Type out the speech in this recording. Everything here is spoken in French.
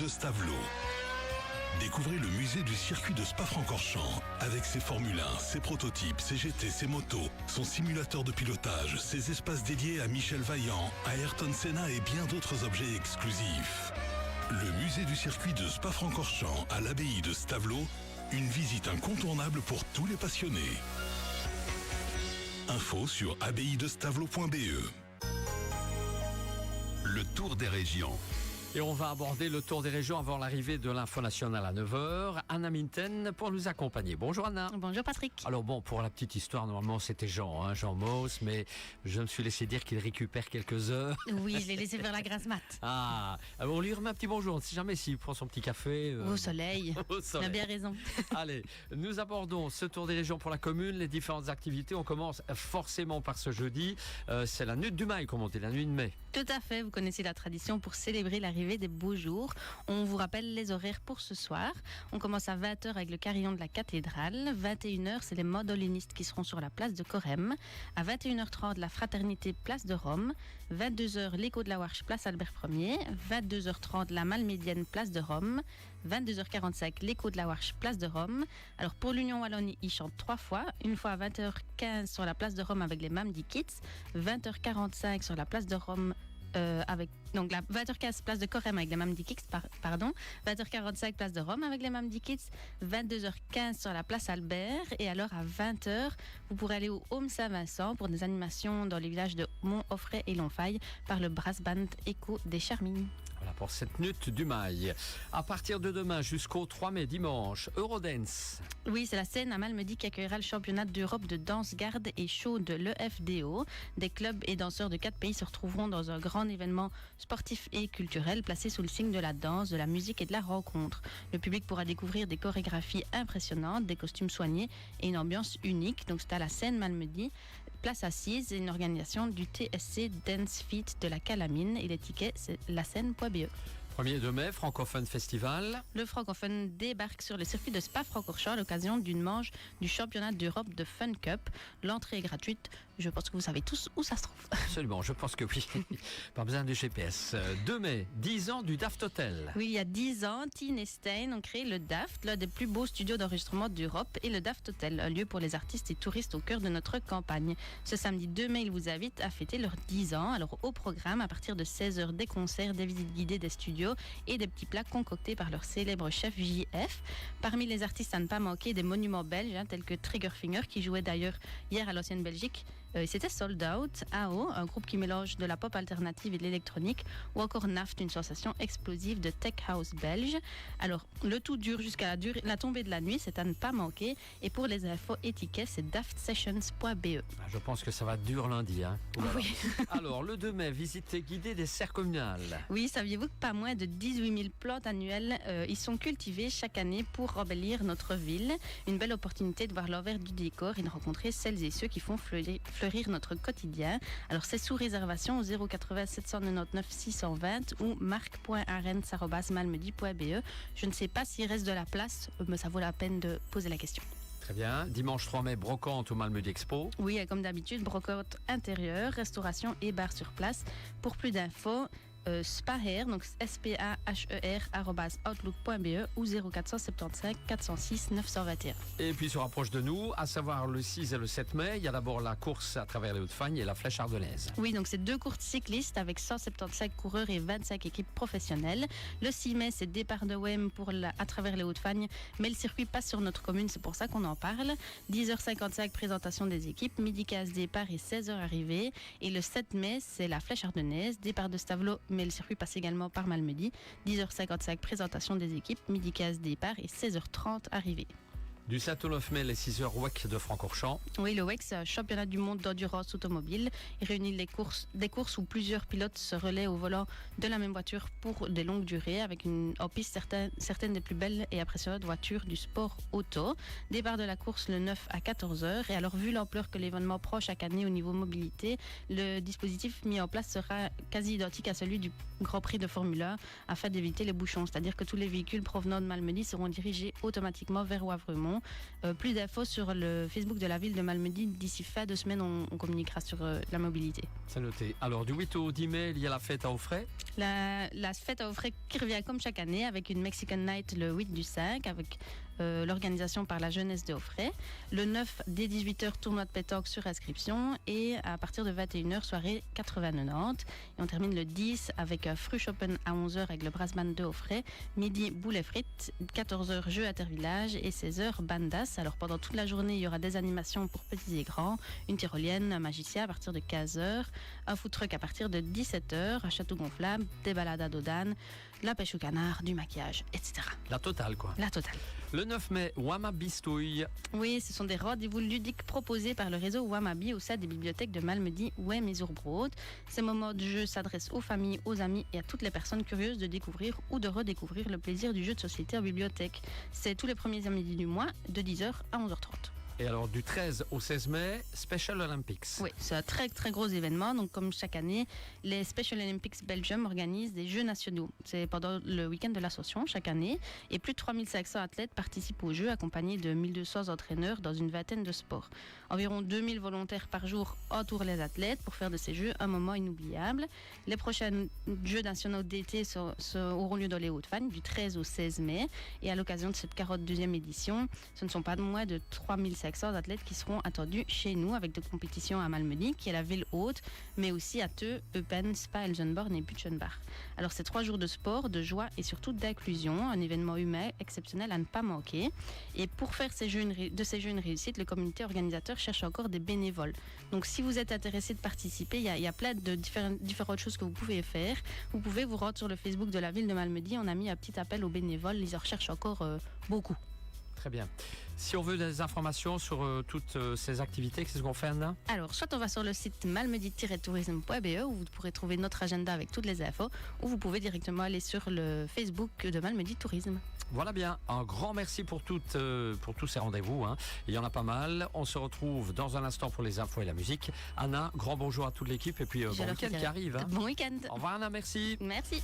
de Stavelot. Découvrez le musée du circuit de Spa-Francorchamps avec ses Formule 1, ses prototypes, ses GT, ses motos, son simulateur de pilotage, ses espaces dédiés à Michel Vaillant, à Ayrton Senna et bien d'autres objets exclusifs. Le musée du circuit de Spa-Francorchamps à l'abbaye de Stavelot, une visite incontournable pour tous les passionnés. Info sur abbaye-de-stavelot.be. Le tour des régions. Et on va aborder le tour des régions avant l'arrivée de l'info nationale à 9h. Anna Minten pour nous accompagner. Bonjour Anna. Bonjour Patrick. Alors bon, pour la petite histoire, normalement c'était Jean Moos, mais je me suis laissé dire qu'il récupère quelques heures. Oui, je l'ai laissé faire la grasse mat. On lui remet un petit bonjour, on ne sait jamais s'il prend son petit café. Au soleil. Au soleil. Il a bien raison. Allez, nous abordons ce tour des régions pour la commune, les différentes activités. On commence forcément par ce jeudi. C'est la nuit du Mail, comme on dit, la nuit de mai. Tout à fait, vous connaissez la tradition pour célébrer l'arrivée des beaux jours. On vous rappelle les horaires pour ce soir. On commence à 20h avec le carillon de la cathédrale. 21h, c'est les mandolinistes qui seront sur la place de Correm. À 21h30, la fraternité place de Rome. 22h, l'écho de la Warche place Albert Ier. 22h30, la Malmédienne place de Rome. 22h45, l'écho de la Warche place de Rome. Alors pour l'Union Wallonne, ils chantent 3 fois. Une fois à 20h15 sur la place de Rome avec les Mamdi Kids. 20h45 sur la place de Rome avec donc la 20h15 place de Correm avec les Mamdi Kids, 20h45 place de Rome avec les Mamdi Kids, 22h15 sur la place Albert, et alors à 20h vous pourrez aller au Home Saint-Vincent pour des animations dans les villages de Mont-Offray et Lonfaille par le brass band Écho des Charmilles. Voilà pour cette nuit du Mail. À partir de demain jusqu'au 3 mai dimanche, Eurodance. Oui, c'est la scène à Malmedy qui accueillera le championnat d'Europe de danse garde et show de l'EFDO. Des clubs et danseurs de 4 pays se retrouveront dans un grand événement sportif et culturel placé sous le signe de la danse, de la musique et de la rencontre. Le public pourra découvrir des chorégraphies impressionnantes, des costumes soignés et une ambiance unique. Donc c'est à la scène Malmedy, place assise, et une organisation du TSC Dance Feet de la Calamine, et les tickets c'est lascène.be. 1er de mai, Francophone Festival. Le Francophone débarque sur le circuit de Spa-Francorchamps à l'occasion d'une manche du championnat d'Europe de Fun Cup. L'entrée est gratuite. Je pense que vous savez tous où ça se trouve. Absolument, je pense que oui. Pas besoin de GPS. 2 mai, 10 ans du Daft Hotel. Oui, il y a 10 ans, Tin et Stein ont créé le Daft, l'un des plus beaux studios d'enregistrement d'Europe, et le Daft Hotel, un lieu pour les artistes et touristes au cœur de notre campagne. Ce samedi 2 mai, ils vous invitent à fêter leurs 10 ans. Alors au programme, à partir de 16h, des concerts, des visites guidées des studios et des petits plats concoctés par leur célèbre chef JF. Parmi les artistes à ne pas manquer, des monuments belges tels que Triggerfinger qui jouait d'ailleurs hier à l'Ancienne Belgique. C'était Sold Out, AO, un groupe qui mélange de la pop alternative et de l'électronique, ou encore Naft, une sensation explosive de tech house belge. Alors le tout dure jusqu'à la tombée de la nuit, c'est à ne pas manquer. Et pour les infos et tickets, c'est daftsessions.be. Je pense que ça va durer lundi. Oui. Alors le 2 mai, visite guidée des serres communales. Oui, saviez-vous que pas moins de 18 000 plantes annuelles y sont cultivées chaque année pour embellir notre ville. Une belle opportunité de voir l'envers du décor et de rencontrer celles et ceux qui font fleurir notre quotidien. Alors c'est sous réservation au 080 799 620 ou marc.arens@malmedy.be. Je ne sais pas s'il reste de la place, mais ça vaut la peine de poser la question. Très bien. Dimanche 3 mai, brocante au Malmedy Expo. Oui, comme d'habitude, brocante intérieure, restauration et bar sur place. Pour plus d'infos, Spaher, donc spaher@outlook.be ou 0475 406 921. Et puis se rapproche de nous, à savoir le 6 et le 7 mai, il y a d'abord la course à travers les Hauts-de-Fagne et la Flèche Ardonnaise. Oui, donc c'est 2 courses cyclistes avec 175 coureurs et 25 équipes professionnelles. Le 6 mai, c'est départ de Wem à travers les Hauts-de-Fagne, mais le circuit passe sur notre commune, c'est pour ça qu'on en parle. 10h55, présentation des équipes, midi 15 départ et 16h arrivée. Et le 7 mai, c'est la Flèche Ardonnaise, départ de Stavelot, mais le circuit passe également par Malmedy. 10h55, présentation des équipes, midi 15 départ et 16h30 arrivée. Du 7 au 9 mai, les 6h WEC de Francorchamps. Oui, le WEC, c'est un championnat du monde d'endurance automobile. Il réunit des courses où plusieurs pilotes se relaient au volant de la même voiture pour des longues durées, avec en piste certaines des plus belles et impressionnantes voitures du sport auto. Départ de la course le 9 à 14h. Et alors, vu l'ampleur que l'événement prend chaque année au niveau mobilité, le dispositif mis en place sera quasi identique à celui du Grand Prix de Formule 1 afin d'éviter les bouchons. C'est-à-dire que tous les véhicules provenant de Malmedy seront dirigés automatiquement vers Wavremonde. inscriptions. Plus d'infos sur le Facebook de la ville de Malmedy. D'ici fin de semaine, on communiquera sur la mobilité. C'est noté. Alors, du 8 au 10 mai, il y a la fête à Auffray. La fête à Auffray qui revient comme chaque année avec une Mexican Night le 8 du 5 avec l'organisation par la jeunesse de Auffray. Le 9, dès 18h, tournoi de pétanque sur inscription et à partir de 21h, soirée 80-90. Et on termine le 10 avec Frühschoppen à 11h avec le Brassband de Auffray. Midi, boulet frites, 14h, jeux intervillage et 16h, bandas. Alors pendant toute la journée, il y aura des animations pour petits et grands, une tyrolienne, un magicien à partir de 15h, un food truck à partir de 17h, un château gonflable, des balades à dos d'âne, la pêche au canard, du maquillage, etc. La totale, quoi. La totale. Le 9 mai, Wama-Bistouille. Oui, ce sont des rendez-vous ludiques proposés par le réseau Wamabi au sein des bibliothèques de Malmedy, Ouem et Zurbrood. Ces moments de jeu s'adressent aux familles, aux amis et à toutes les personnes curieuses de découvrir ou de redécouvrir le plaisir du jeu de société en bibliothèque. C'est tous les premiers samedis du mois, de 10h à 11h30. Et alors, du 13 au 16 mai, Special Olympics. Oui, c'est un très très gros événement. Donc, comme chaque année, les Special Olympics Belgium organisent des Jeux nationaux. C'est pendant le week-end de l'Ascension chaque année. Et plus de 3500 athlètes participent aux Jeux, accompagnés de 1200 entraîneurs dans une vingtaine de sports. Environ 2000 volontaires par jour entourent les athlètes pour faire de ces Jeux un moment inoubliable. Les prochains Jeux nationaux d'été auront lieu dans les Hauts-de-Fagne du 13 au 16 mai. Et à l'occasion de cette 42e édition, ce ne sont pas moins de 3500 athlètes qui seront attendus chez nous avec des compétitions à Malmedy, qui est la ville haute, mais aussi à Theu, Eupen, Spa, Elsenborn et Butchenbach. Alors c'est 3 jours de sport, de joie et surtout d'inclusion, un événement humain exceptionnel à ne pas manquer. Et pour faire de ces jeux une réussite, le comité organisateur cherche encore des bénévoles. Donc si vous êtes intéressé de participer, il y a plein de différentes choses que vous pouvez faire. Vous pouvez vous rendre sur le Facebook de la ville de Malmedy. On a mis un petit appel aux bénévoles, ils en recherchent encore beaucoup. Très bien. Si on veut des informations sur toutes ces activités, qu'est-ce qu'on fait, Anna ? Alors, soit on va sur le site malmedy-tourisme.be où vous pourrez trouver notre agenda avec toutes les infos, ou vous pouvez directement aller sur le Facebook de Malmedy Tourisme. Voilà bien, un grand merci pour tous ces rendez-vous. Hein. Il y en a pas mal. On se retrouve dans un instant pour les infos et la musique. Anna, grand bonjour à toute l'équipe et puis bon week-end qui arrive. Hein. Bon week-end. Au revoir Anna, merci. Merci.